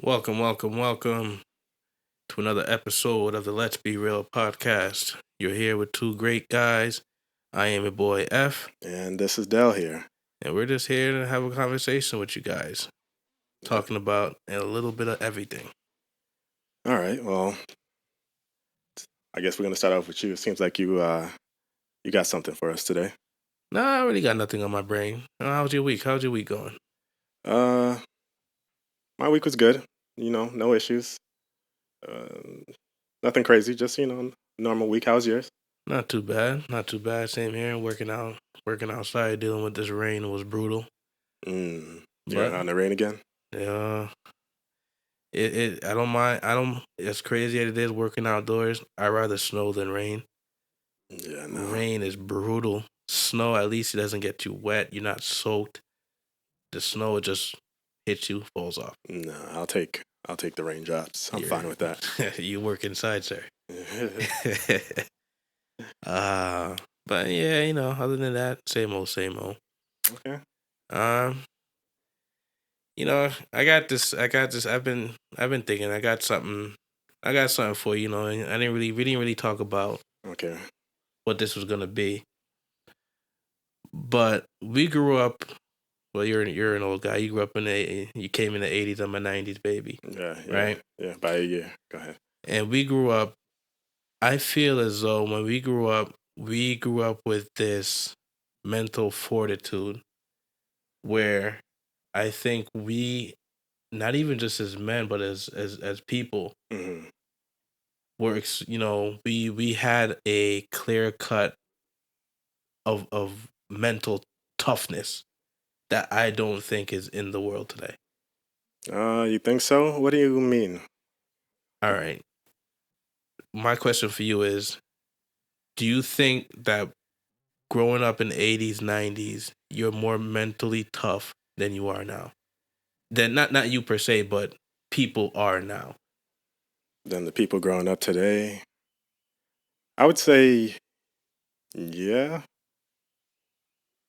Welcome to another episode of the Let's Be Real podcast. You're here with two great guys. I am your boy F, And this is Dell here. and we're just here to have a conversation with you guys, Yeah. talking about a little bit of everything. All right. Well, I guess we're gonna start off with you. It seems like you got something for us today. Nah, I really got nothing on my brain. How's your week? How's your week going? Uh, my week was good. No issues. Uh, nothing crazy. Just normal week. How's yours? Not too bad. Not too bad. Same here. Working outside, dealing with this rain. It was brutal. You're But on the rain again. yeah, I don't mind. I don't. As crazy as it is working outdoors, I rather snow than rain. Yeah. No. Rain is brutal. Snow, at least it doesn't get you wet. You're not soaked. The snow it just hits you, falls off. No. I'll take the raindrops. I'm fine with that. You work inside, sir. uh, but yeah, other than that, same old, same old. Okay. Um, I got this. I've been thinking. I got something for you. I didn't really, we didn't really talk about Okay. what this was gonna be, but we grew up. Well, you're an old guy. You grew up you came in the '80s. I'm a '90s baby, Yeah. Yeah. right? Yeah. By a year. Go ahead. And we grew up. I feel as though when we grew up with this mental fortitude where I think we, not even just as men, but as people, Hmm. we had a clear cut of mental toughness that I don't think is in the world today. You think so? What do you mean? All right. My question for you is, do you think that growing up in the '80s, '90s, you're more mentally tough than you are now? Then not you per se, but people are now. Than the people growing up today? I would say, yeah,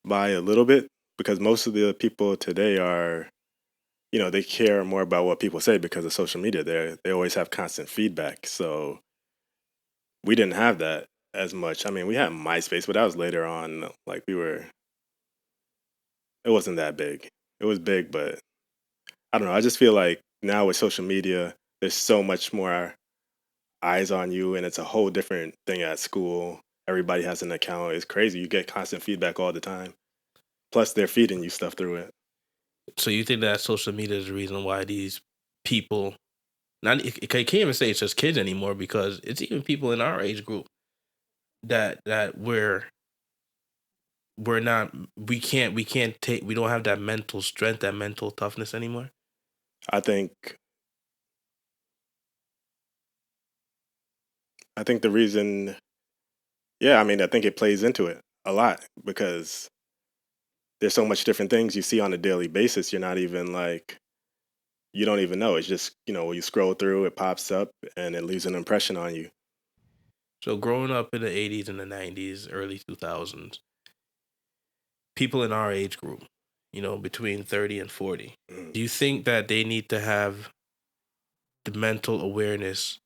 by a little bit, because most of the people today are, they care more about what people say because of social media. They always have constant feedback. So we didn't have that as much. I mean, we had MySpace, but that was later on. Like it wasn't that big. It was big, but I don't know. I just feel like now with social media, there's so much more eyes on you, and it's a whole different thing at school. Everybody has an account. It's crazy. You get constant feedback all the time. Plus, they're feeding you stuff through it. So you think that social media is the reason why these people, not you can't even say it's just kids anymore, because it's even people in our age group that we're not, we can't take, we don't have that mental strength, that mental toughness anymore. I think I think the reason, yeah, I mean, I think it plays into it a lot because there's so much different things you see on a daily basis. You're not even like you don't even know. It's just when you scroll through, it pops up and it leaves an impression on you. So growing up in the '80s and the '90s, early 2000s, people in our age group, between 30 and 40, Mhm. do you think that they need to have the mental awareness?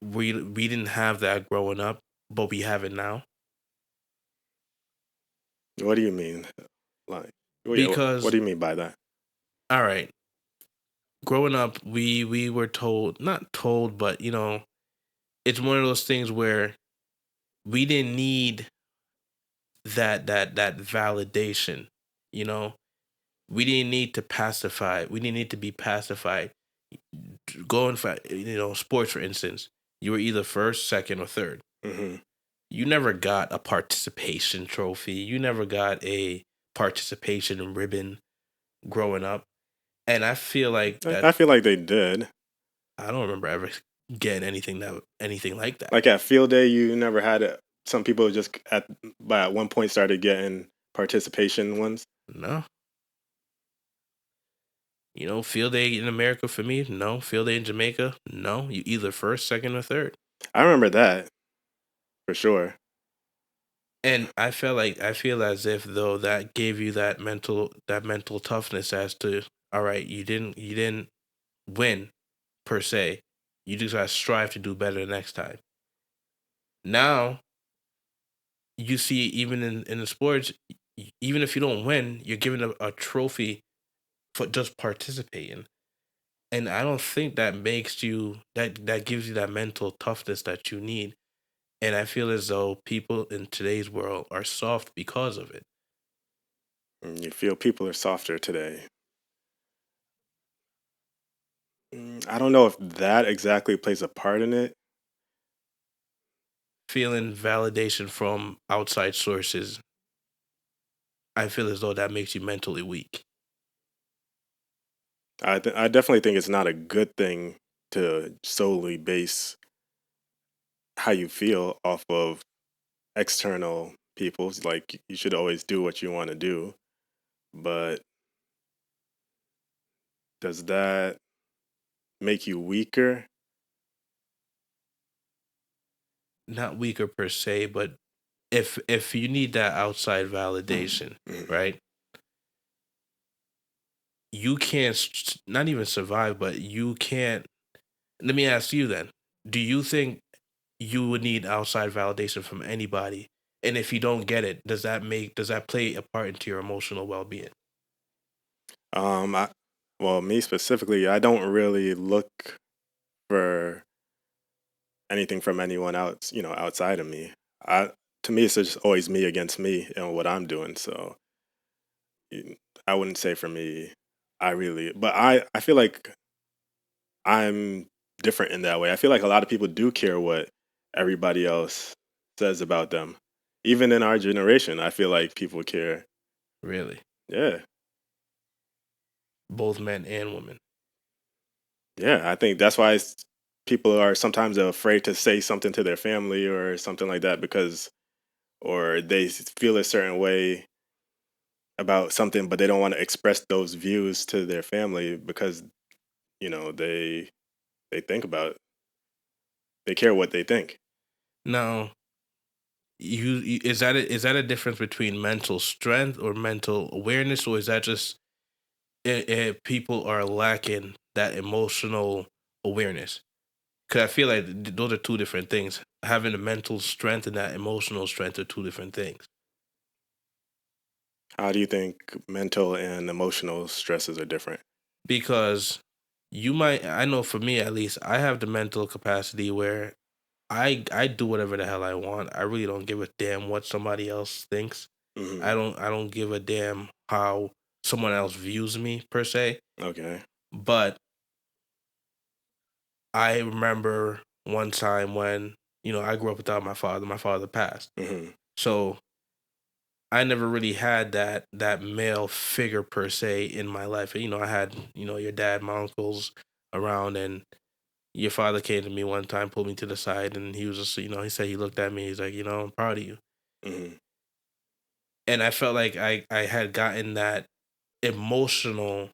We didn't have that growing up, but we have it now. What do you mean? Like, well, yeah, what Because do you mean by that? all right, growing up, we were told, not told, but it's one of those things where we didn't need that validation. You know, we didn't need to pacify. We didn't need to be pacified. Going for sports, for instance, you were either first, second, or third. Hmm. You never got a participation trophy. You never got a participation ribbon growing up. And I feel like that I feel like they did. I don't remember ever getting anything like that. Like at field day, you never had it. Some people just at one point started getting participation ones. No. Field day in America for me, no. Field day in Jamaica, no. You either first, second, or third. I remember that for sure. And I feel as if though that gave you that mental toughness as to, all right, you didn't win per se. You just gotta strive to do better the next time. Now you see, even in the sports, even if you don't win, you're given a trophy for just participating. And I don't think that makes you that gives you that mental toughness that you need. And I feel as though people in today's world are soft because of it. You feel people are softer today. I don't know if that exactly plays a part in it. Feeling validation from outside sources, I feel as though that makes you mentally weak. I definitely think it's not a good thing to solely base how you feel off of external people. Like you should always do what you want to do. But does that make you weaker? Not weaker per se, but if you need that outside validation, Mhm. right? You can't not even survive, but you can't. Let me ask you then: do you think you would need outside validation from anybody? And if you don't get it, does that play a part into your emotional well being? I, well, me specifically, I don't really look for anything from anyone else, outside of me. I To me, it's just always me against me and what I'm doing. So I wouldn't say for me, but I feel like I'm different in that way. I feel like a lot of people do care what everybody else says about them. Even in our generation, I feel like people care. Really, Yeah. both men and women. Yeah. I think that's why people are sometimes afraid to say something to their family or something like that because, or they feel a certain way about something, but they don't want to express those views to their family because, they think about, they care what they think. Now, is that a difference between mental strength or mental awareness, or is that just people are lacking that emotional awareness? Because I feel like those are two different things. Having the mental strength and that emotional strength are two different things. How do you think mental and emotional stresses are different? Because I know for me at least, I have the mental capacity where I do whatever the hell I want. I really don't give a damn what somebody else thinks. Hmm. I don't give a damn how someone else views me per se. Okay. But I remember one time when, I grew up without my father. My father passed. Hmm. So I never really had that male figure per se in my life. I had, your dad, my uncles around, and your father came to me one time, pulled me to the side, and he was just, he said, he looked at me, he's like, I'm proud of you. Hmm. And I felt like I had gotten that emotional.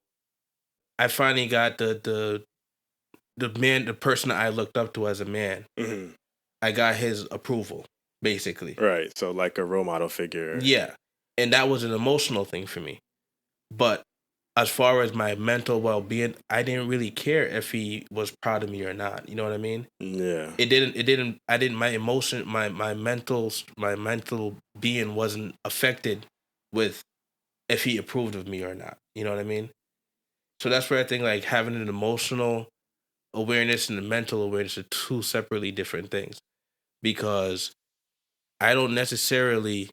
I finally got the person that I looked up to as a man. Hmm. I got his approval, basically. Right. So like a role model figure. Yeah. And that was an emotional thing for me. But as far as my mental well being, I didn't really care if he was proud of me or not. You know what I mean? Yeah. I didn't, my emotion, my mental being wasn't affected with if he approved of me or not. You know what I mean? So that's where I think like having an emotional awareness and the mental awareness are two separately different things, because I don't necessarily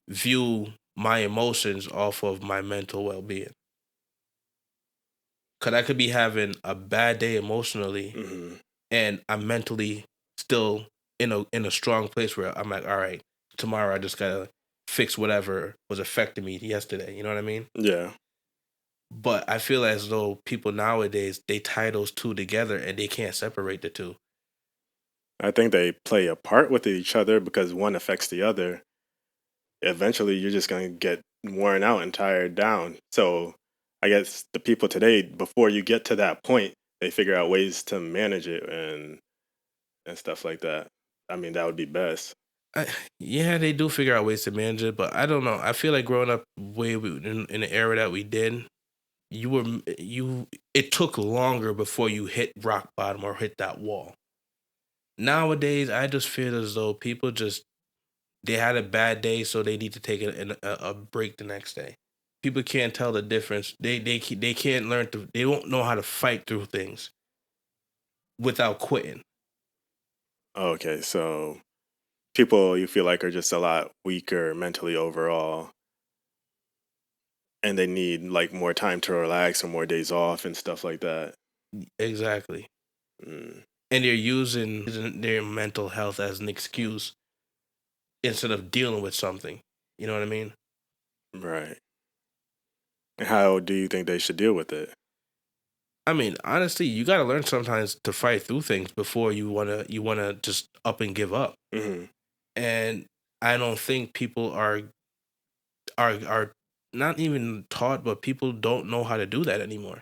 view my emotions off of my mental well being. Cause I could be having a bad day emotionally Hmm. and I'm mentally still in a strong place where I'm like, all right, tomorrow I just gotta fix whatever was affecting me yesterday. You know what I mean? Yeah. But I feel as though people nowadays they tie those two together and they can't separate the two. I think they play a part with each other because one affects the other. Eventually, you're just going to get worn out and tired down. So I guess the people today, before you get to that point, they figure out ways to manage it and stuff like that. I mean, that would be best. I, yeah, they do figure out ways to manage it, but I don't know. I feel like growing up in the era that we did, it took longer before you hit rock bottom or hit that wall. Nowadays, I just feel as though people just they had a bad day, so they need to take a break the next day. People can't tell the difference. They can't learn to. They don't know how to fight through things without quitting. Okay, so people you feel like are just a lot weaker mentally overall, and they need like more time to relax or more days off and stuff like that. Exactly. Mm, And they're using their mental health as an excuse instead of dealing with something. You know what I mean? right. And how do you think they should deal with it? I mean, honestly, you got to learn sometimes to fight through things before you wanna just up and give up. Hmm. And I don't think people are not even taught, but people don't know how to do that anymore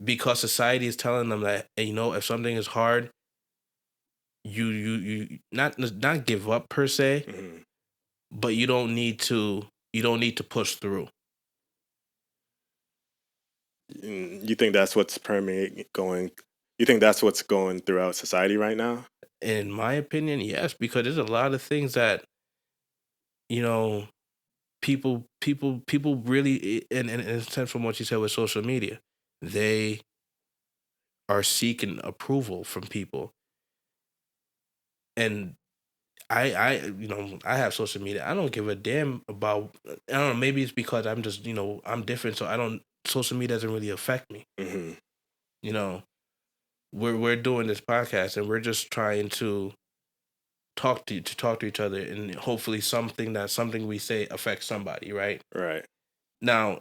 because society is telling them that if something is hard, you not give up per se, Hmm. but you don't need to push through. You think that's what's permeating going? You think that's what's going throughout society right now? In my opinion, yes, because there's a lot of things that you know people really, in a sense, from what you said with social media, they are seeking approval from people. And I have social media. I don't give a damn about. I don't know. Maybe it's because I'm just I'm different, so I don't. Social media doesn't really affect me. Hmm. You know, we're doing this podcast and we're just trying to talk to each other, and hopefully something we say affects somebody, right? Right. Now,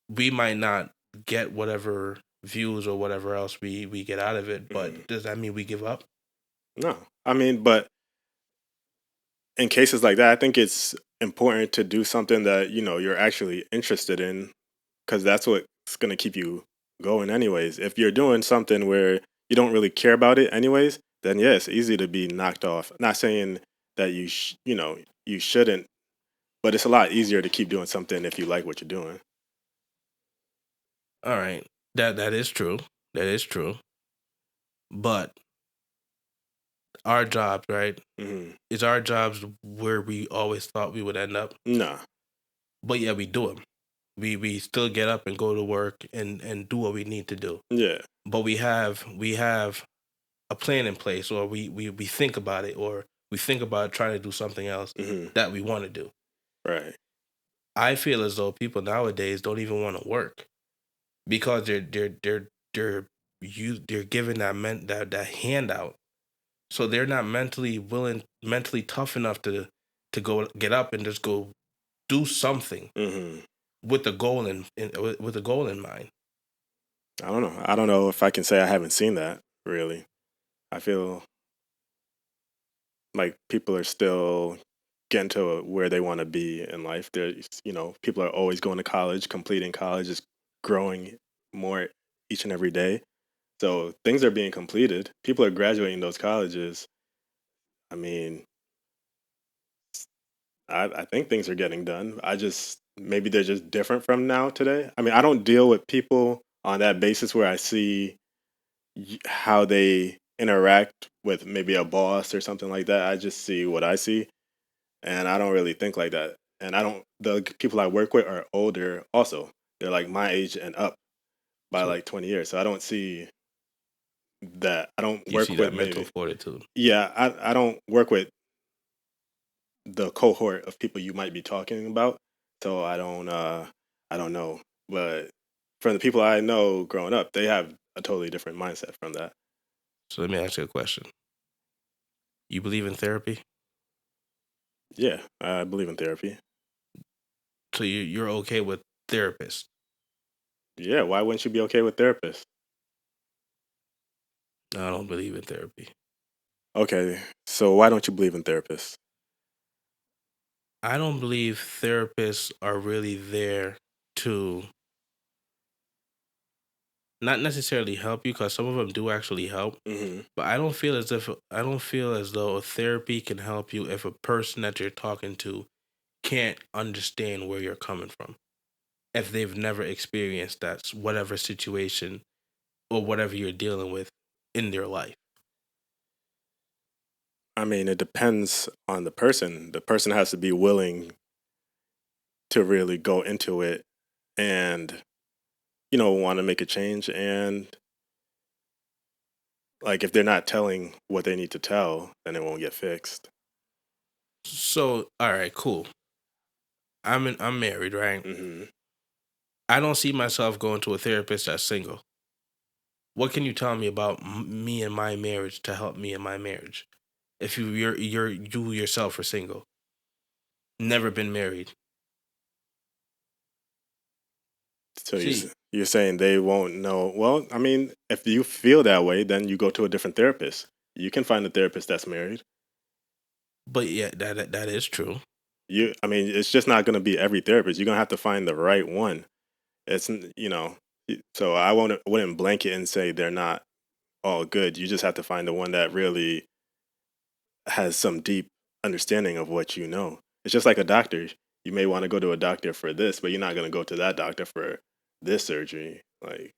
we might not get whatever views or whatever else we get out of it, but Hmm. does that mean we give up? No, I mean, but in cases like that, I think it's important to do something that you're actually interested in, because that's what's going to keep you going anyways. If you're doing something where you don't really care about it anyways, then yeah, it's easy to be knocked off. Not saying that you shouldn't, but it's a lot easier to keep doing something if you like what you're doing. All right, that is true. That is true. But our jobs, right? Hmm. Is our jobs where we always thought we would end up? Nah. But yeah, we do them. We still get up and go to work and do what we need to do. Yeah. But we have a plan in place, or we think about it, or we think about trying to do something else Hmm. that we want to do. Right. I feel as though people nowadays don't even want to work because they're given that handout, so they're not mentally tough enough to go get up and just go do something Hmm. with the goal with the goal in mind. I don't know. I don't know if I can say I haven't seen that really. I feel like people are still getting to where they want to be in life. People are always going to college, completing college, is growing more each and every day. So things are being completed. People are graduating those colleges. I mean, I think things are getting done. I just maybe they're just different from now today. I mean, I don't deal with people on that basis where I see how they interact with maybe a boss or something like that. I just see what I see, and I don't really think like that. And I don't. The people I work with are older. Also, they're like my age and up by So like 20 years. So I don't see that. I don't you see work that with mental maybe. fortitude. Yeah, I don't work with the cohort of people you might be talking about. So I don't know. But from the people I know growing up, they have a totally different mindset from that. So let me ask you a question. You believe in therapy? Yeah, I believe in therapy. So you're okay with therapists? Yeah, why wouldn't you be okay with therapists? No, I don't believe in therapy. Okay, so why don't you believe in therapists? I don't believe therapists are really there to not necessarily help you, because some of them do actually help. Hmm. But I don't feel as though a therapy can help you if a person that you're talking to can't understand where you're coming from. if they've never experienced that whatever situation or whatever you're dealing with in their life. I mean, it depends on the person. The person has to be willing to really go into it and, want to make a change. And like, if they're not telling what they need to tell, then it won't get fixed. So, all right, cool. I'm married, right? Hmm. I don't see myself going to a therapist that's single. What can you tell me about me and my marriage to help me in my marriage? If you yourself are single, never been married. So See, you're saying they won't know. Well, I mean, if you feel that way, then you go to a different therapist. You can find a therapist that's married. but yeah, that is true. I mean, it's just not going to be every therapist. You're going to have to find the right one. So I wouldn't blanket and say they're not all good. You just have to find the one that really has some deep understanding of what you know. It's just like a doctor. You may want to go to a doctor for this, but you're not going to go to that doctor for this surgery. Like,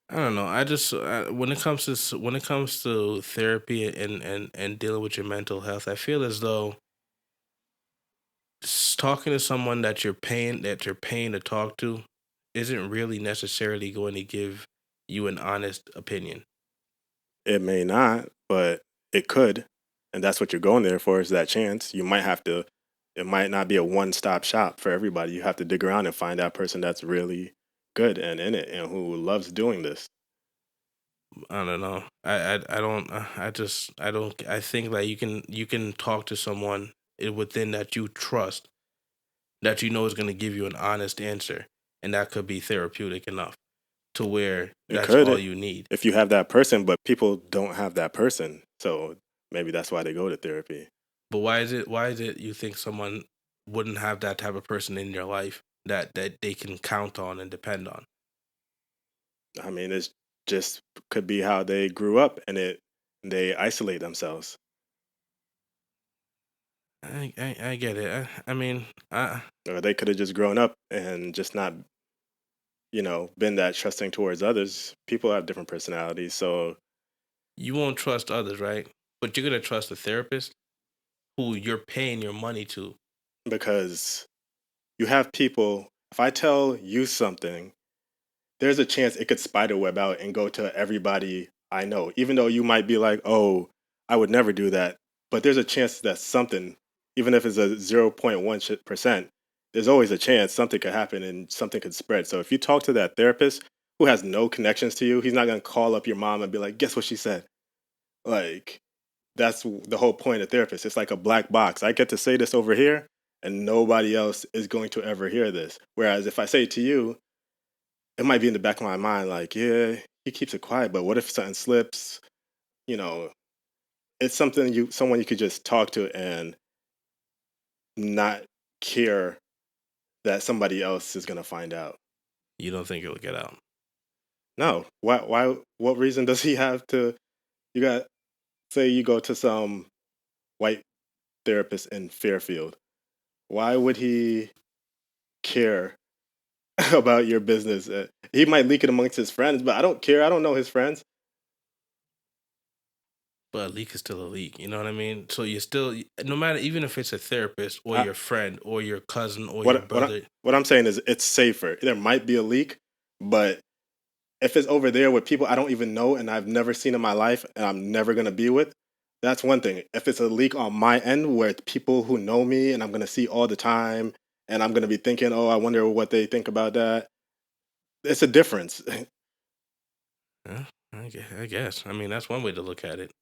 I don't know. I just when it comes to when it comes to therapy and dealing with your mental health, I feel as though talking to someone that you're paying to talk to isn't really necessarily going to give you an honest opinion. it may not, but it could. And that's what you're going there for, is that chance. It might not be a one stop shop for everybody. You have to dig around and find that person that's really good and in it and who loves doing this. I don't know. I don't. I don't. I think that you can talk to someone within that you trust that you know is going to give you an honest answer, and that could be therapeutic enough to where It that's all could you need. if you have that person, but people don't have that person. So maybe that's why they go to therapy. But why is it you think someone wouldn't have that type of person in their life that they can count on and depend on? I mean, it's just could be how they grew up and they isolate themselves. I get it. I mean, Or they could have just grown up and just not, been that trusting towards others. People have different personalities, so you won't trust others, right? But you're gonna trust a therapist who you're paying your money to. because you have people, if I tell you something, there's a chance it could spiderweb out and go to everybody I know, even though you might be like, oh, I would never do that. But there's a chance that something, even if it's a 0.1%, there's always a chance something could happen and something could spread. So if you talk to that therapist who has no connections to you, he's not going to call up your mom and be like, guess what she said? Like, the whole point of therapist. It's like a black box. I get to say this over here, and nobody else is going to ever hear this. Whereas if I say it to you, it might be in the back of my mind, like, yeah, he keeps it quiet, but what if something slips? You know, it's someone you could just talk to and not care that somebody else is gonna find out. You don't think it'll get out. No, what reason does he have to? You got say you go to some white therapist in Fairfield. Why would he care about your business? He might leak it amongst his friends, but I don't care. I don't know his friends. But a leak is still a leak. You know what I mean? So you're still, no matter, even if it's a therapist or I, your friend or your cousin or your what what I, brother, what I'm saying is it's safer. There might be a leak, but if it's over there with people I don't even know and I've never seen in my life and I'm never gonna be with, that's one thing. If it's a leak on my end where it's people who know me and I'm gonna see all the time and I'm gonna be thinking, oh, I wonder what they think about that. It's a difference. yeah, I guess. I mean, that's one way to look at it.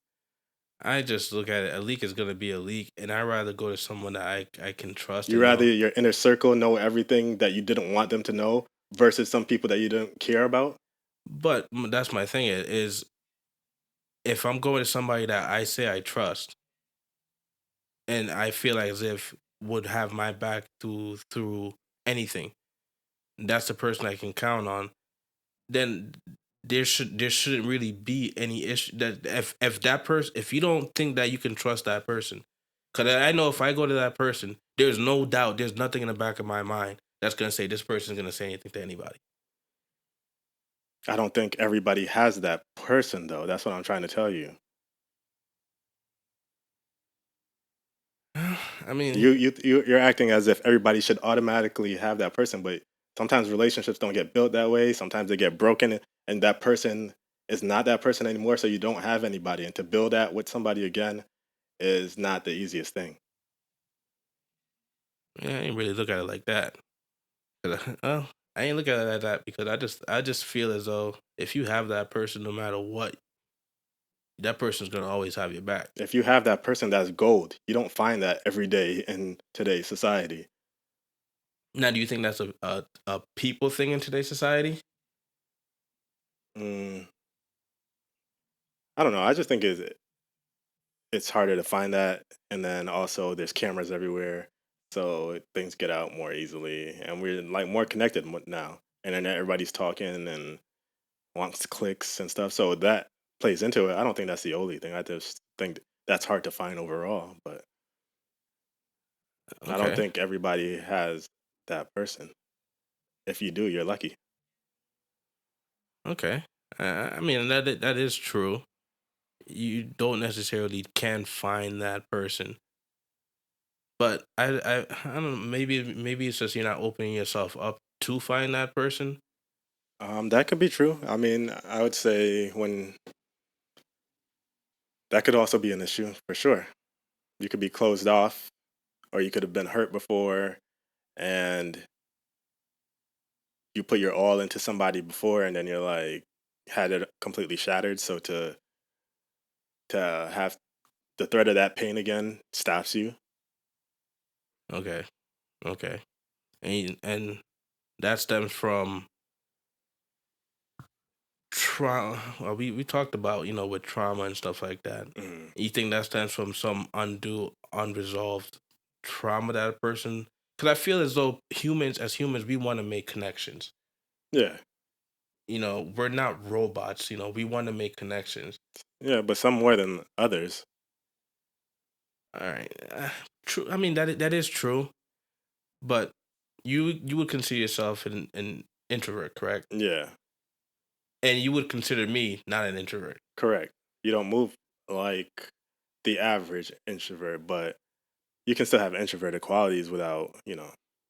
I just look at it. A leak is gonna be a leak, and I rather go to someone that I can trust You and rather know. your inner circle know everything that you didn't want them to know versus some people that you didn't care about. But that's my thing is if I'm going to somebody that I say I trust and I feel as if would have my back through anything, that's the person I can count on. Then there shouldn't really be any issue that if that person, if you don't think that you can trust that person, because I know if I go to that person, there's no doubt, there's nothing in the back of my mind that's gonna say this person's gonna say anything to anybody. I don't think everybody has that person though. That's what I'm trying to tell you. I mean, You're acting as if everybody should automatically have that person, but sometimes relationships don't get built that way. Sometimes they get broken, and that person is not that person anymore. So you don't have anybody, and to build that with somebody again is not the easiest thing. yeah, I ain't really look at it like that. 'Cause I ain't look at it like that because I just feel as though if you have that person, no matter what, that person's gonna always have your back. If you have that person, that's gold. You don't find that every day in today's society. Now, do you think that's a people thing in today's society? Mm, I don't know. I just think it's harder to find that, and then also there's cameras everywhere, so things get out more easily, and we're like more connected now. And then everybody's talking and wants clicks and stuff, so that plays into it. I don't think that's the only thing. I just think that's hard to find overall, but I don't Okay, think everybody has that person. If you do, you're lucky. okay. I mean that is true. You don't necessarily can find that person, but I don't know. Maybe it's just you're not opening yourself up to find that person. That could be true. I mean, I would say when that could also be an issue for sure. You could be closed off, or you could have been hurt before, and you put your all into somebody before, and then you're like had it completely shattered. So to have the threat of that pain again stops you. Okay, okay, and that stems from trauma. Well, we talked about with trauma and stuff like that. Mhm. You think that stems from some unresolved trauma that a person? Because I feel as though as humans, we want to make connections. Yeah, We're not robots. We want to make connections. yeah, but some more than others. All right, true. I mean that is true, but you would consider yourself an introvert, correct? Yeah, And you would consider me not an introvert. correct. You don't move like the average introvert, but you can still have introverted qualities without,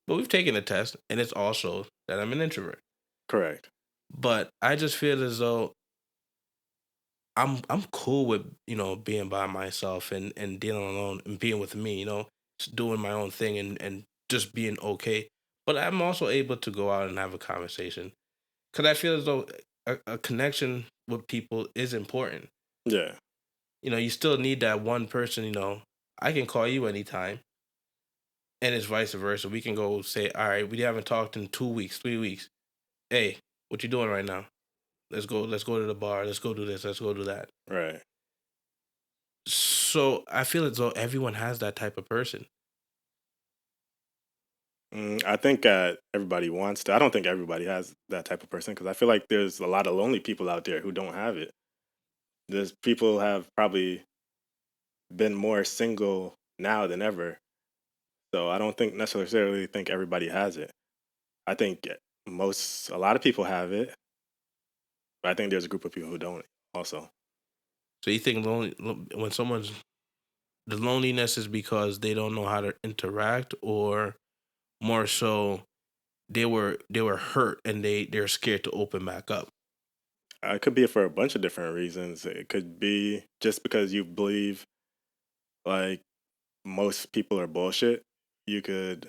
But we've taken a test, and it's also that I'm an introvert. correct. But I just feel as though I'm cool with being by myself and dealing alone and being with me, just doing my own thing and just being okay. But I'm also able to go out and have a conversation because I feel as though a connection with people is important. Yeah, You still need that one person. I can call you anytime, and it's vice versa. We can go say, all right, we haven't talked in 2 weeks, 3 weeks. Hey, what you doing right now? Let's go. Let's go to the bar. Let's go do this. Let's go do that. right. So I feel as though everyone has that type of person. I think everybody wants to. I don't think everybody has that type of person because I feel like there's a lot of lonely people out there who don't have it. There's people have probably been more single now than ever. So I don't think necessarily think everybody has it. I think a lot of people have it, but I think there's a group of people who don't also. So you think when someone's the loneliness is because they don't know how to interact, or more so they were hurt and they're scared to open back up. It could be for a bunch of different reasons. It could be just because you believe like most people are bullshit. You could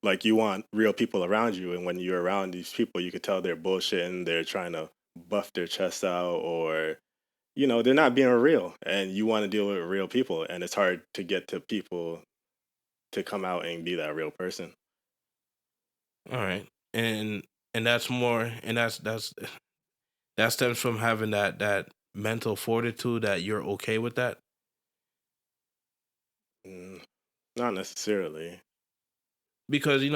like you want real people around you, and when you're around these people, you could tell they're bullshit and they're trying to buff their chest out, or they're not being real, and you want to deal with real people, and it's hard to get to people to come out and be that real person. All right, and that's more, and that stems from having that mental fortitude that you're okay with that. Mm, not necessarily. Because we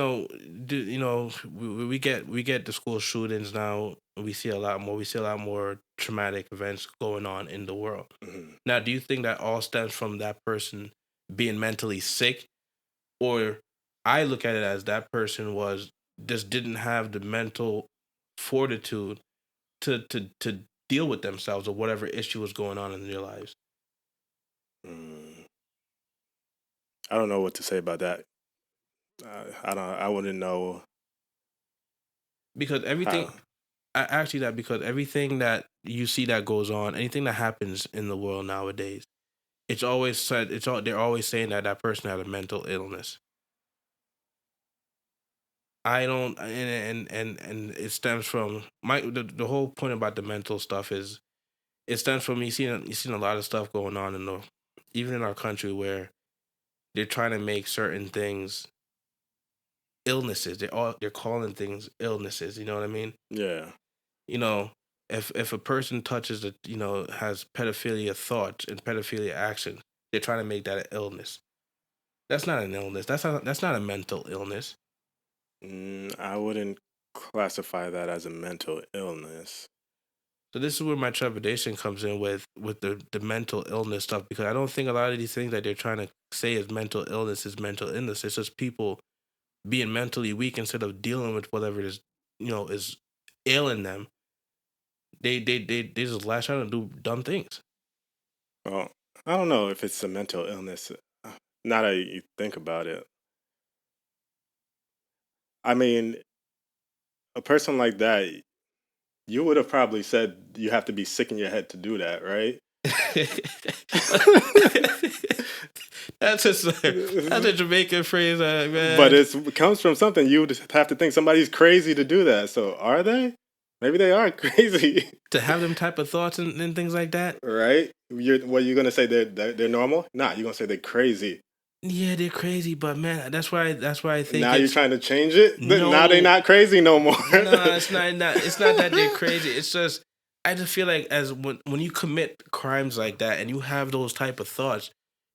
get the school shootings now. We see a lot more. We see a lot more traumatic events going on in the world. Mhm. Now, do you think that all stems from that person being mentally sick, or I look at it as that person was? just didn't have the mental fortitude to deal with themselves or whatever issue was going on in their lives. Mm, I don't know what to say about that. I don't. I wouldn't know Because everything, how. actually, that because everything that you see that goes on, anything that happens in the world nowadays, it's always said, they're always saying that that person had a mental illness. I don't, and it stems from the whole point about the mental stuff is it stems from you seen a lot of stuff going on in the even in our country where they're trying to make certain things illnesses. They're calling things illnesses. You know what I mean? Yeah. You know, if a person touches has pedophilia thoughts and pedophilia actions, they're trying to make that an illness. That's not an illness. That's not a mental illness. I wouldn't classify that as a mental illness. So this is where my trepidation comes in with the mental illness stuff, because I don't think a lot of these things that they're trying to say is mental illness is mental illness. It's just people being mentally weak instead of dealing with whatever is ailing them. They just lash out and do dumb things. Well, I don't know if it's a mental illness. Now that you think about it, I mean, a person like that, you would have probably said you have to be sick in your head to do that, right? That's a Jamaican phrase, But man. it comes from something. You would have to think somebody's crazy to do that. So are they? Maybe they are crazy, To have them type of thoughts and things like that. right? You're gonna say they're normal? Nah, you're gonna say they're crazy. Yeah, they're crazy, but man, that's why I think Now you're it's trying to change it. Now they're no, not crazy no more. no, it's not that they're crazy. It's just I just feel like as when you commit crimes like that and you have those type of thoughts,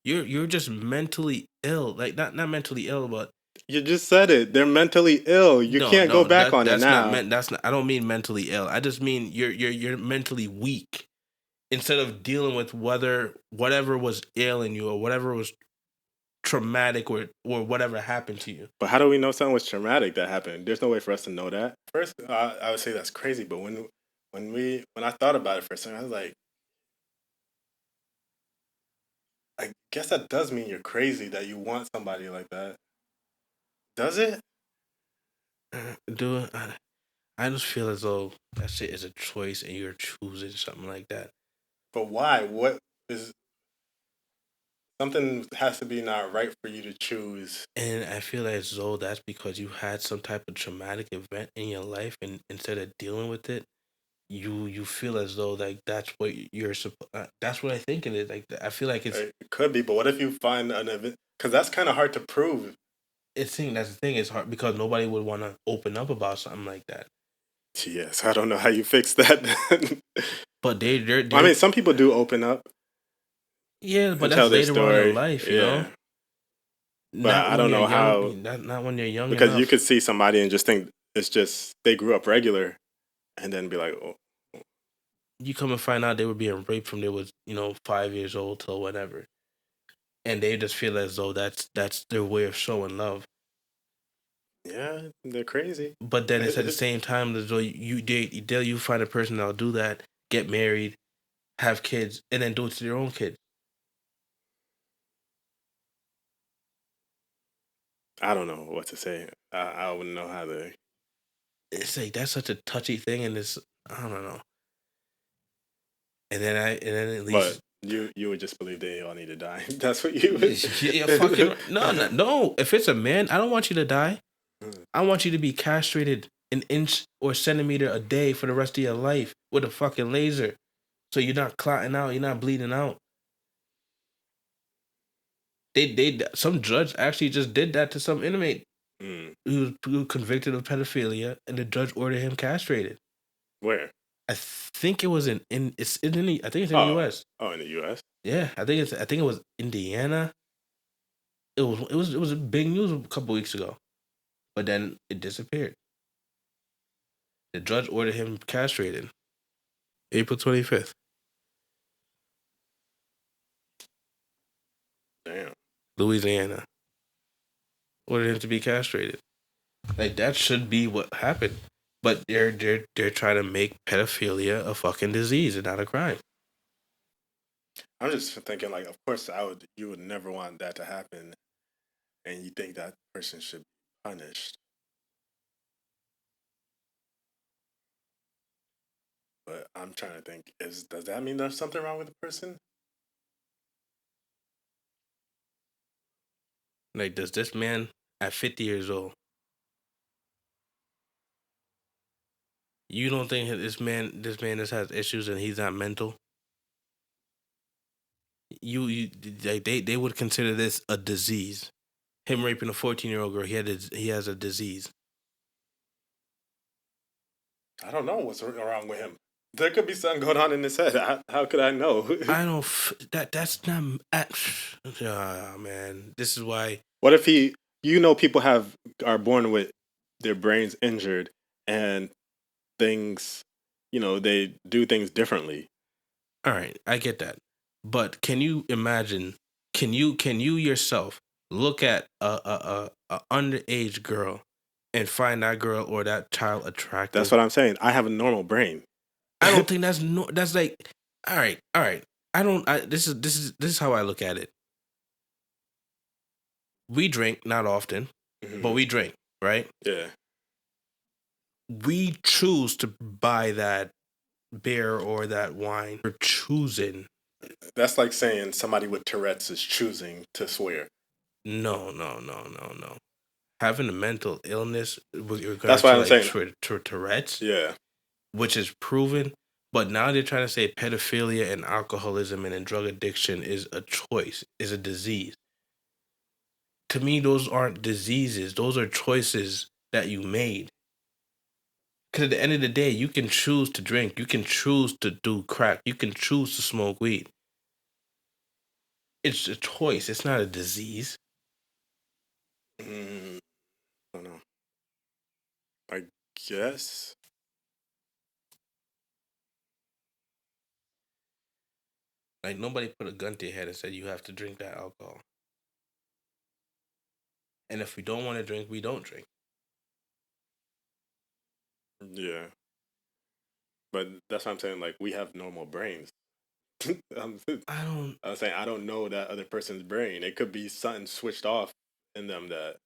you're just mentally ill. Like not mentally ill, but You just said it. They're mentally ill. You no, can't go no, back on it that's not now. meant. That's not. I don't mean mentally ill. I just mean you're mentally weak. Instead of dealing with whatever was ailing you or whatever was traumatic or whatever happened to you. But how do we know something was traumatic that happened? There's no way for us to know that. First, I would say that's crazy. But when I thought about it for a second, I was like, I guess that does mean you're crazy that you want somebody like that. Does it? Do it. I just feel as though that shit is a choice and you're choosing something like that. But why? What is something has to be not right for you to choose? And I feel as though that's because you had some type of traumatic event in your life, and instead of dealing with it, you feel as though like that's what you're supposed. That's what I think it is. Like I feel like It could be, but what if you find an event? Because that's kind of hard to prove. that's the thing. It's hard because nobody would want to open up about something like that. Yes, I don't know how you fix that. But I they're mean, some people do open up yeah, but and that's tell their later on in story. life, Yeah, but Not I when don't you're know young. how Not when you're young because you enough. could see somebody and just think it's just they grew up regular, and then be like, oh, You come and find out they were being raped from they was 5 years old till whatever, and they just feel as though that's their way of showing love. yeah, they're crazy. But then it's at the same time as though you find a person that'll do that, get married, have kids, and then do it to their own kids. I don't know what to say. I wouldn't know how to. It's like that's such a touchy thing, and it's I don't know. And then at But least you would just believe they all need to die. That's what you would. yeah, fucking no. If it's a man, I don't want you to die. I want you to be castrated an inch or centimeter a day for the rest of your life with a fucking laser, so you're not clotting out, you're not bleeding out. Some judge actually just did that to some inmate Mm. who was convicted of pedophilia, and the judge ordered him castrated. Where? I think it was I think it's in the Oh, U.S. oh, in the U.S. Yeah, I think it was Indiana. It was a big news a couple weeks ago, but then it disappeared. The judge ordered him castrated. April 25th, Damn. Louisiana ordered him to be castrated. Like that should be what happened. But they're trying to make pedophilia a fucking disease and not a crime. I'm just thinking, like, of course, you would never want that to happen, and you think that person should be punished. But I'm trying to think: does that mean there's something wrong with the person? Like, does this man at 50 years old, you don't think this man just has issues and he's not mental? You like they would consider this a disease. Him raping a 14-year-old girl, he has a disease. I don't know what's wrong with him. There could be something going on in his head. How could I know? I don't that's not man. This is why. What if people are born with their brains injured and things, they do things differently. All right, I get that. But can you imagine, can you yourself look at a underage girl and find that girl or that child That's attractive? what I'm saying. I have a normal brain. I don't think that's like, all right. I don't this is how I look at it. We drink not often, but Mhm. we drink, right? Yeah. We choose to buy that beer or that wine. We're choosing. That's like saying somebody with Tourette's is choosing to swear. No, no, no, no, no. Having a mental illness with That's regard why to I'm like saying, Tourette's, yeah. which is proven, but now they're trying to say pedophilia and alcoholism and drug addiction is a choice, is a disease. To me, those aren't diseases; those are choices that you made. Because at the end of the day, you can choose to drink, you can choose to do crack, you can choose to smoke weed. It's a choice. It's not a disease. I don't know. I guess. Like nobody put a gun to your head and said you have to drink that alcohol. And if we don't want to drink, we don't drink. Yeah. But that's what I'm saying. Like, we have normal brains. I'm, I don't. I'm saying I don't know that other person's brain. It could be something switched off in them that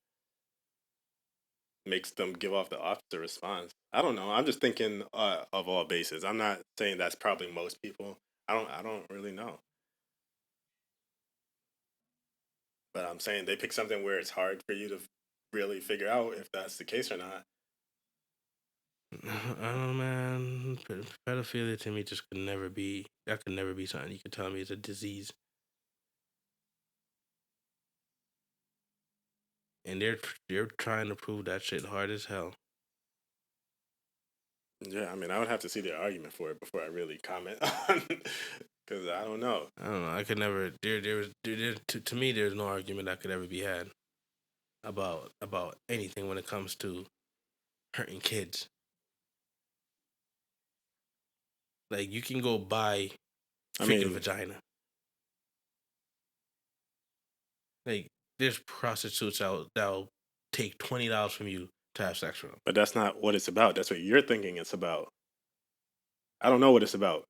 makes them give off the opposite response. I don't know. I'm just thinking of all bases. I'm not saying that's probably most people. I don't really know. But I'm saying they pick something where it's hard for you to really figure out if that's the case or not. I don't know, man. Pedophilia to me just could never be. That could never be something you can tell me is a disease. And they're trying to prove that shit hard as hell. Yeah, I mean, I would have to see the argument for it before I really comment on, because I don't know. I don't know. I could never. To me, there's no argument that could ever be had about anything when it comes to hurting kids. Like you can go buy I freaking mean, vagina. Like there's prostitutes out that'll take $20 from you to have sex with them. but that's not what it's about. That's what you're thinking it's about. I don't know what it's about,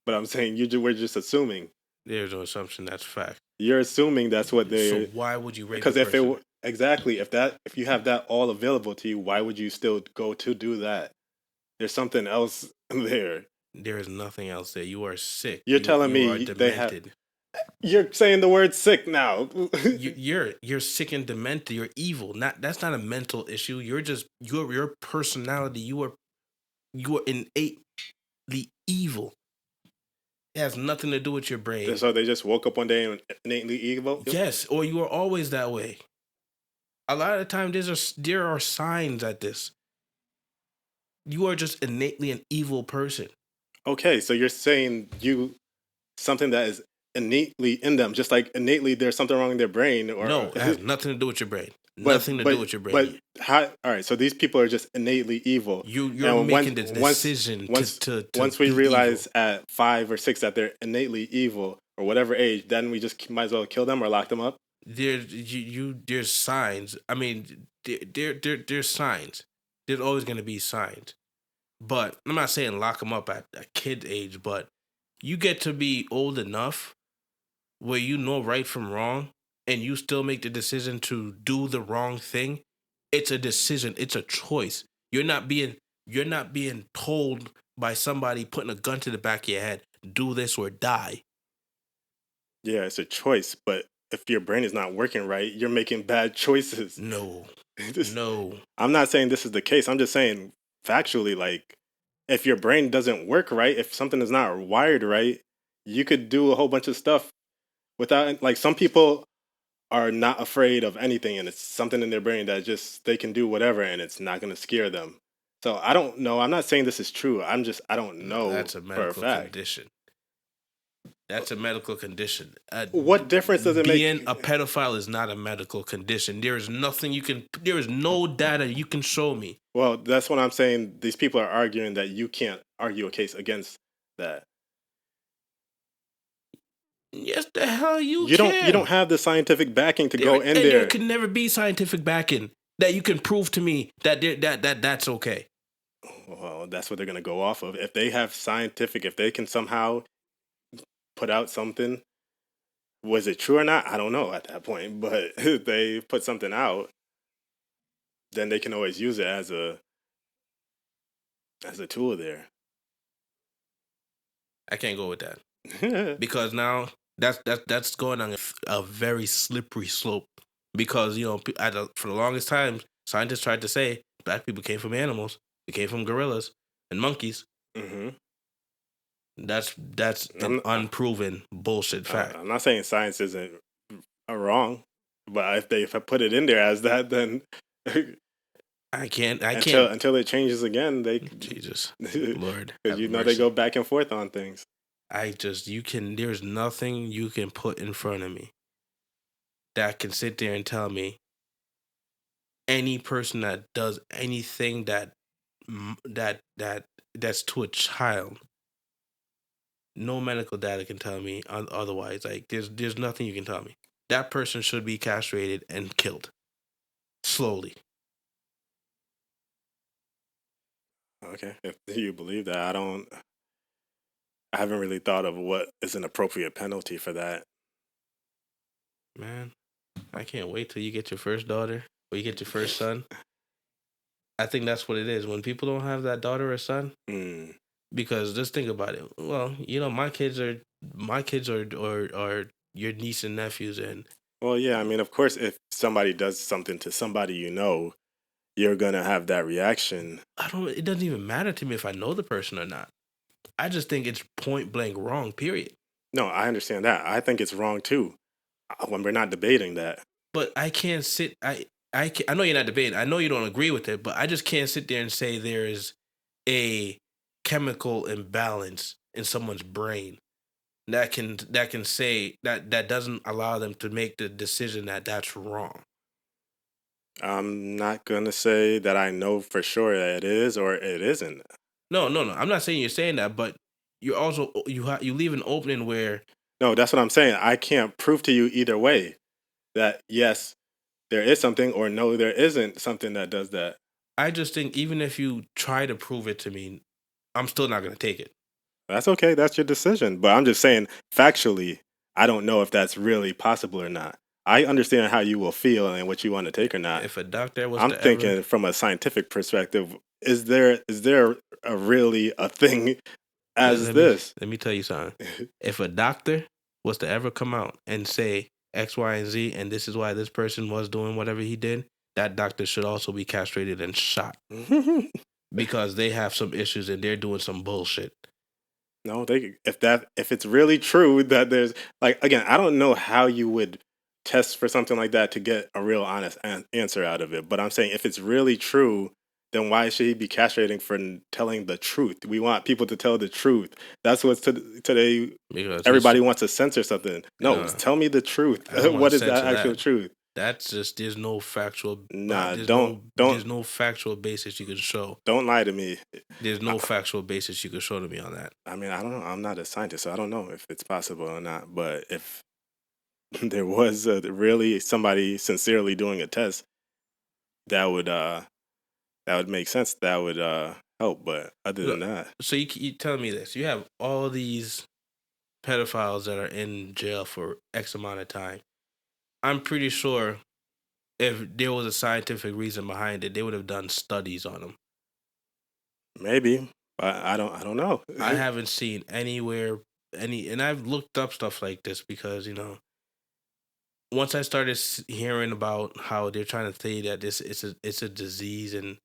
but I'm saying we're just assuming. There's no assumption. That's fact. You're assuming that's what So they why would you rape a because if person? exactly if you have that all available to you, why would you still go to do that? There's something else there. There is nothing else there. You are sick. You're You telling you are me they have. demented. You're saying the word sick now. You're sick and demented. You're evil. Not that's not a mental issue. You're just your personality. You are innately evil. It has nothing to do with your brain. So they just woke up one day and innately evil. Yes, or you are always that way. A lot of the time, there are signs at this. You are just innately an evil person. Okay, so you're saying something that is innately in them, just like innately there's something wrong in their brain, or No, it has nothing to do with your brain. but Nothing to do but with your but brain. how? All right, so these people are just innately evil, You're and making the decision to once we be evil. realize at 5 or 6 that they're innately evil or whatever age, then we just might as well kill them or lock them up. There's signs. I mean, there's signs. There's always gonna be signs. But I'm not saying lock them up at a kid age, but you get to be old enough where you know right from wrong and you still make the decision to do the wrong thing. It's a decision, it's a choice. You're not being told by somebody putting a gun to the back of your head, do this or die. Yeah, it's a choice, but if your brain is not working right, you're making bad choices. No. This- No. I'm not saying this is the case. I'm just saying factually, like, if your brain doesn't work right, if something is not wired right, you could do a whole bunch of stuff without, like, some people are not afraid of anything and it's something in their brain that just they can do whatever and it's not going to scare them. So I don't know. I'm not saying this is true. I don't No, know that's a for a medical fact. condition. That's a medical condition. What difference does it Being make? a pedophile is not a medical condition. There is nothing you can. There is no data you can show me. Well, that's what I'm saying. These people are arguing that you can't argue a case against that. Yes, the hell you You don't can. have the scientific backing to There go in and there there. can never be scientific backing that you can prove to me that that's okay. Well, that's what they're going to go off of. If they have scientific, if they can somehow put out something, was it true or not? I don't know at that point. But if they put something out, then they can always use it as a tool there. I can't go with that because now that's going on a very slippery slope. Because for the longest time, scientists tried to say black people came from animals, they came from gorillas and monkeys. hmm That's an I'm, unproven bullshit fact. I'm not saying science isn't wrong, but if I put it in there as that, then I can't. until it changes again, they Jesus, because Lord, have they mercy. go back and forth on things. There's nothing you can put in front of me that can sit there and tell me any person that does anything that's to a child, no medical data can tell me otherwise. Like there's nothing you can tell me. That person should be castrated and killed slowly. Okay, if you believe that, I haven't really thought of what is an appropriate penalty for that. Man, I can't wait till you get your first daughter or you get your first son. I think that's what it is. When people don't have that daughter or son, Mm. because just think about it. Well, my kids are your niece and nephews, and Well, yeah, I mean, of course, if somebody does something to somebody you're gonna have that reaction. I don't. It doesn't even matter to me if I know the person or not. I just think it's point blank wrong. Period. No, I understand that. I think it's wrong too. When we're not debating that. But I can't sit. I know you're not debating. I know you don't agree with it, but I just can't sit there and say there is a chemical imbalance in someone's brain that can say that doesn't allow them to make the decision that that's wrong. I'm not gonna say that I know for sure that it is or it isn't. No, no, no. I'm not saying you're saying that, but you're also you leave an opening where No, that's what I'm saying. I can't prove to you either way that yes, there is something or no, there isn't something that does that. I just think even if you try to prove it to me, I'm still not gonna take it. That's okay. That's your decision. But I'm just saying, factually, I don't know if that's really possible or not. I understand how you will feel and what you want to take or not. If a doctor was I'm to ever, thinking from a scientific perspective, is there a really a thing as let me this? let me tell you something. If a doctor was to ever come out and say X, Y, and Z, and this is why this person was doing whatever he did, that doctor should also be castrated and shot because they have some issues and they're doing some bullshit. No, they if it's really true that there's like again, I don't know how you would test for something like that to get a real honest answer out of it. But I'm saying if it's really true, then why should he be castrating for telling the truth? We want people to tell the truth. That's what's today. Because Everybody wants to censor something. No, uh, tell me the truth. I don't want What to is that censor actual that. truth? That's just there's no factual Nah, there's no factual basis you can show. don't lie to me. There's no factual basis you can show to me on that. I mean, I don't know. I'm not a scientist, so I don't know if it's possible or not. But if there was really somebody sincerely doing a test, that would make sense. That would help. But other than Look, that, so you telling me this? You have all these pedophiles that are in jail for X amount of time. I'm pretty sure if there was a scientific reason behind it, they would have done studies on them. maybe. But I don't know. I haven't seen anywhere and I've looked up stuff like this because once I started hearing about how they're trying to say that it's a disease, and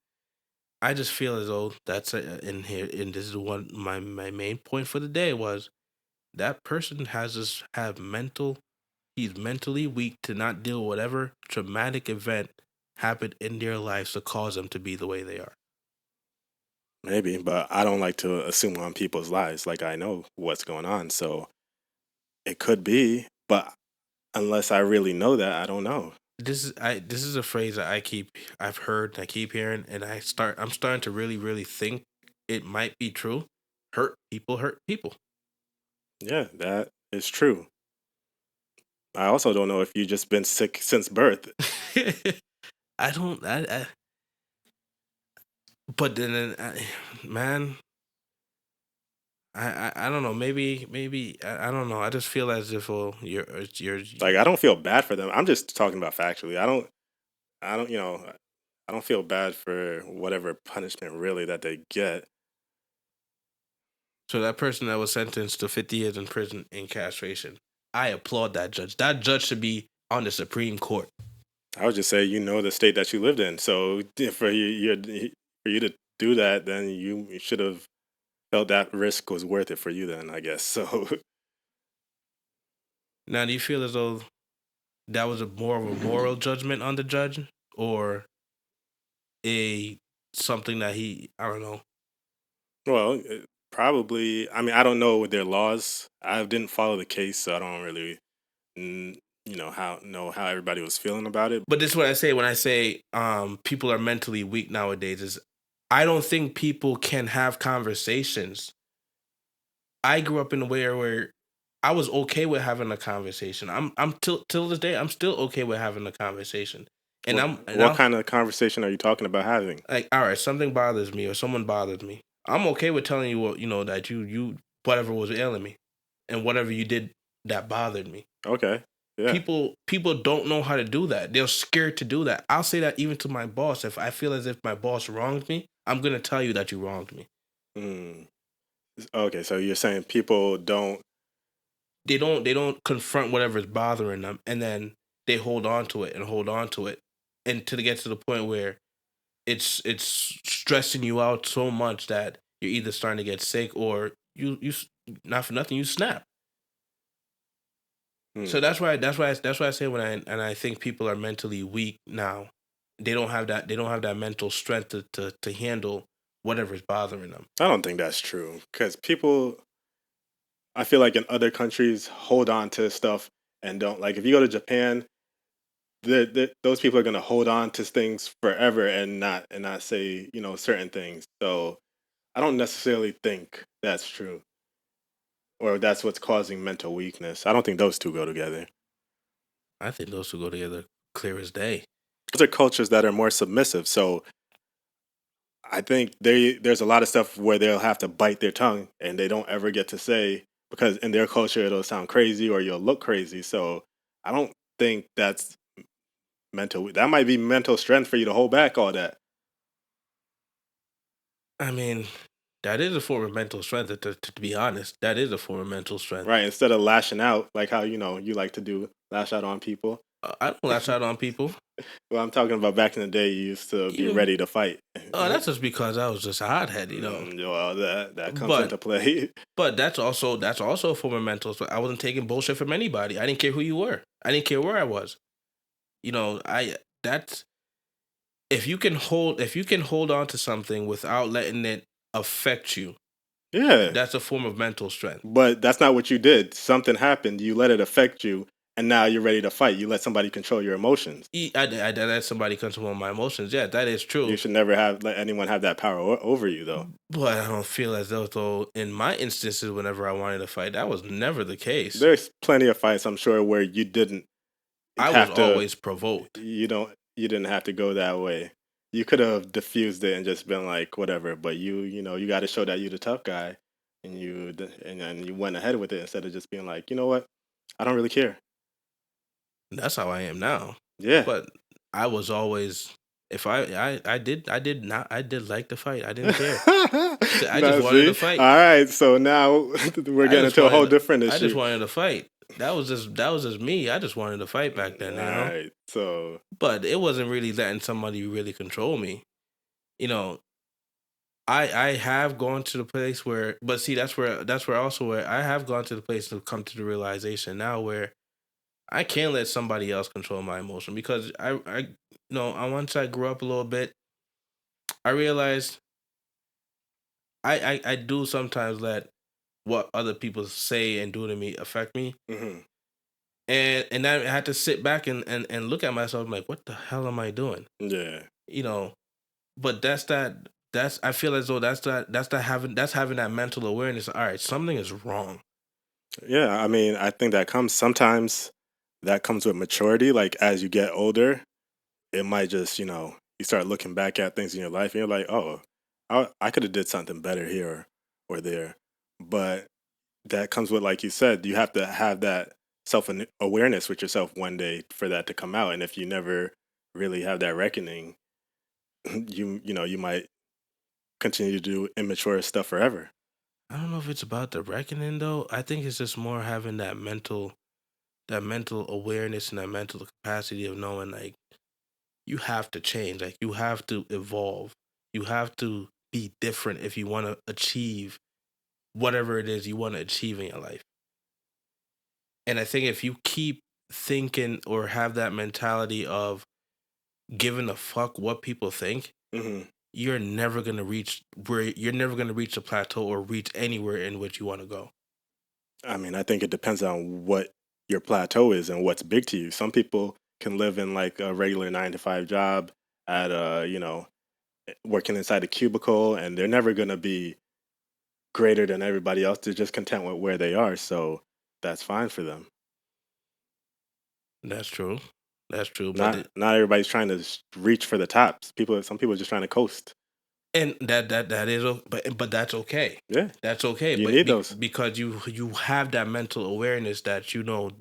I just feel as though that's in here, and this is one my main point for the day was that person has this have mental he's mentally weak to not deal with whatever traumatic event happened in their lives to cause them to be the way they are. Maybe, but I don't like to assume on people's lives. Like I know what's going on, so it could be. But unless I really know that, I don't know. This is a phrase that I've heard, I keep hearing, and I'm starting to really think it might be true. Hurt people. Yeah, that is true. I also don't know if you've just been sick since birth. I don't but then man, I don't know, maybe I don't know. I just feel as if you're Like I don't feel bad for them. I'm just talking about factually. I don't I don't feel bad for whatever punishment really that they get. so that person that was sentenced to 50 years in prison in castration. I applaud that judge. That judge should be on the Supreme Court. I would just say you know the state that you lived in. So for you to do that, then you should have felt that risk was worth it for you. Then I guess so. Now, do you feel as though that was a more of a moral judgment on the judge, or a something that he I don't know. Well, probably. I mean, I don't know their laws. I didn't follow the case, so I don't really, how everybody was feeling about it. But this is what I say when I say people are mentally weak nowadays. Is I don't think people can have conversations. I grew up in a way where I was okay with having a conversation. I'm till this day I'm still okay with having a conversation. And What I'm what now kind of conversation are you talking about having? like all right, something bothers me or someone bothers me. I'm okay with telling you what that you whatever was ailing me and whatever you did that bothered me. Okay, yeah. People don't know how to do that. They're scared to do that. I'll say that even to my boss. If I feel as if my boss wronged me, I'm gonna tell you that you wronged me. Mm. Okay, so you're saying people don't. They don't confront whatever's bothering them, and then they hold on to it and hold on to it, and to get to the point where it's stressing you out so much that you're either starting to get sick or not for nothing you snap. So Hmm. that's why I say when I think people are mentally weak now, they don't have that mental strength to handle whatever's bothering them. I don't think that's true because people. I feel like in other countries hold on to stuff and don't like. If you go to Japan, those people are gonna hold on to things forever and not say certain things. So I don't necessarily think that's true or that's what's causing mental weakness. I don't think those two go together. I think those two go together clear as day. Those are cultures that are more submissive. So I think there's a lot of stuff where they'll have to bite their tongue and they don't ever get to say because in their culture it'll sound crazy or you'll look crazy. So I don't think that's mental. That might be mental strength for you to hold back all that, I mean, that is a form of mental strength. To be honest, that is a form of mental strength. right? Instead of lashing out like how you like to do, lash out on people. I don't lash out on people. Well, I'm talking about back in the day, you used to be Even ready to fight. that's just because I was just a hothead. Well, that comes But into play. but that's also a form of mental strength. I wasn't taking bullshit from anybody. I didn't care who you were. I didn't care where I was. I that's if you can hold on to something without letting it affect you, Yeah, that's a form of mental strength. but that's not what you did. Something happened. You let it affect you, and now you're ready to fight. You let somebody control your emotions. I let somebody control my emotions. Yeah, that is You true. should never have let anyone have that power over you, though. But I don't feel as though in my instances, whenever I wanted to fight, that was never the case. There's plenty of fights, I'm sure, where you didn't I was have to. always provoked. You don't. you didn't have to go that way. You could have diffused it and just been like, whatever. But you got to show that you're the tough guy, and and then you went ahead with it instead of just being like, you know what, I don't really care. That's how I am now. Yeah. But I was always if I did not I did like to fight. I didn't care. I just Now, wanted to see, fight. all right. So now we're I getting just into a whole wanted different I just issue. wanted to fight. That was just me. I just wanted to fight back then, All you know? right. So, But it wasn't really letting somebody really control me. You know, I have gone to the place where but see that's where also where I have gone to the place to come to the realization now where I can't let somebody else control my emotion because once I grew up a little bit, I realized I do sometimes let what other people say and do to me affect me. mhm, And I had to sit back and look at myself like, what the hell am I doing? yeah. You know, but that's I feel as though that's having that mental awareness. All right, something is wrong. Yeah, I mean, I think that comes sometimes that comes with maturity. Like as you get older, it might just, you start looking back at things in your life and you're like, oh, I could have did something better here or there. But that comes with, like you said, you have to have that self awareness with yourself one day for that to come out. And if you never really have that reckoning, you might continue to do immature stuff forever. I don't know if it's about the reckoning though. I think it's just more having that mental awareness and that mental capacity of knowing like you have to change, like you have to evolve, you have to be different if you want to achieve whatever it is you want to achieve in your life. And I think if you keep thinking or have that mentality of giving a fuck what people think, Hmm. you're never gonna reach the plateau or reach anywhere in which you want to go. I mean, I think it depends on what your plateau is and what's big to you. Some people can live in like a regular 9 to 5 job at working inside a cubicle, and they're never going to be greater than everybody else. They're just content with where they are. So that's fine for them. That's true. That's true. But Not everybody's trying to reach for the tops. Some people are just trying to coast. and that is but that's okay. Yeah, That's okay. you But need those. because you have that mental awareness that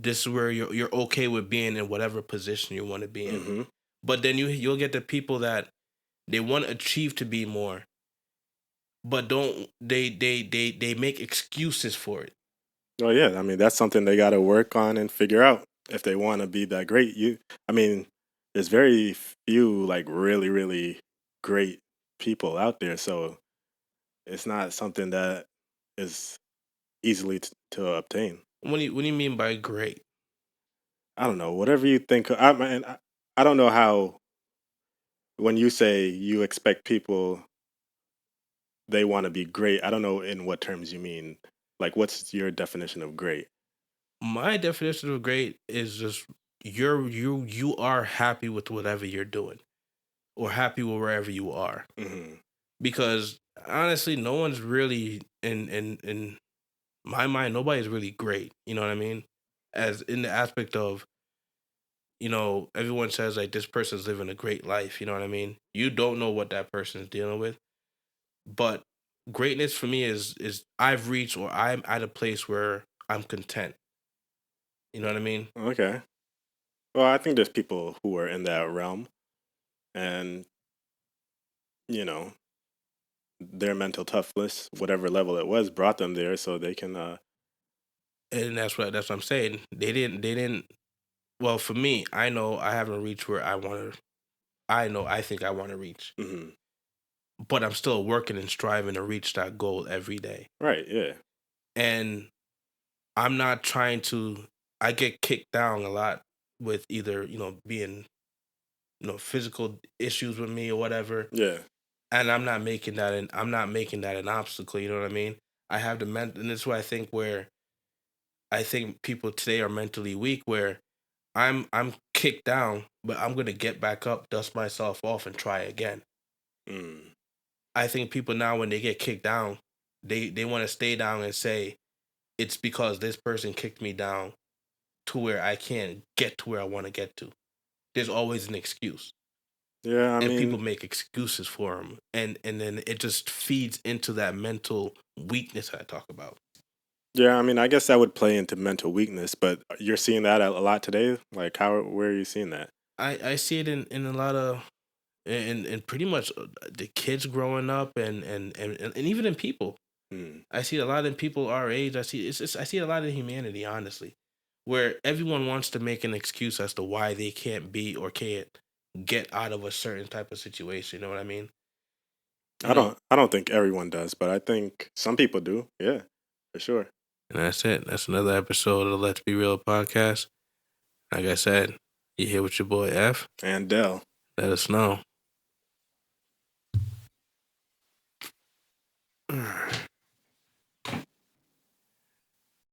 this is where you're okay with being in whatever position you want to be in. Hmm. But then you'll get the people that they want to achieve to be more, but don't they make excuses for it. Oh yeah, I mean that's something they got to work on and figure out if they want to be that great. I mean, there's very few like really really great people out there, so it's not something that is easily to obtain. What do you mean by great? I don't know, whatever you think. I don't know how when you say you expect people they want to be great. I don't know in what terms you mean. Like, what's your definition of great? My definition of great is just you are happy with whatever you're doing or happy with wherever you are. Hmm. Because honestly, no one's really in my mind, nobody's really great. You know what I mean? As in the aspect of, everyone says like this person's living a great life, you know what I mean? You don't know what that person's dealing with. But greatness for me is I've reached or I'm at a place where I'm content. You know what I mean? Okay. Well, I think there's people who are in that realm, and you know, their mental toughness, whatever level it was, brought them there, so they can. And that's what I'm saying. They didn't well for me, I know I haven't reached where I think I want to reach. Mhm. But I'm still working and striving to reach that goal every day. Right. Yeah. And I'm not trying to I get kicked down a lot with either, being, physical issues with me or whatever. Yeah. And I'm not making that an obstacle, you know what I mean? I have the and this is why I think people today are mentally weak where I'm kicked down, but I'm gonna get back up, dust myself off, and try again. Mm. I think people now when they get kicked down, they want to stay down and say it's because this person kicked me down to where I can't get to where I want to get to. There's always an excuse. Yeah, I and people mean, make excuses for them, and then it just feeds into that mental weakness I talk about. yeah, I mean, I guess that would play into mental weakness, but you're seeing that a lot today? Like, where are you seeing that? I see it in a lot of in pretty much the kids growing up, and even in people. Mm. I see a lot in people our age. I see a lot in humanity, honestly, where everyone wants to make an excuse as to why they can't be or can't get out of a certain type of situation. You know what I mean? You know, I don't think everyone does, but I think some people do. Yeah, for sure. and that's it. That's another episode of the Let's Be Real podcast. Like I said, you here with your boy F. And Dell. Let us know.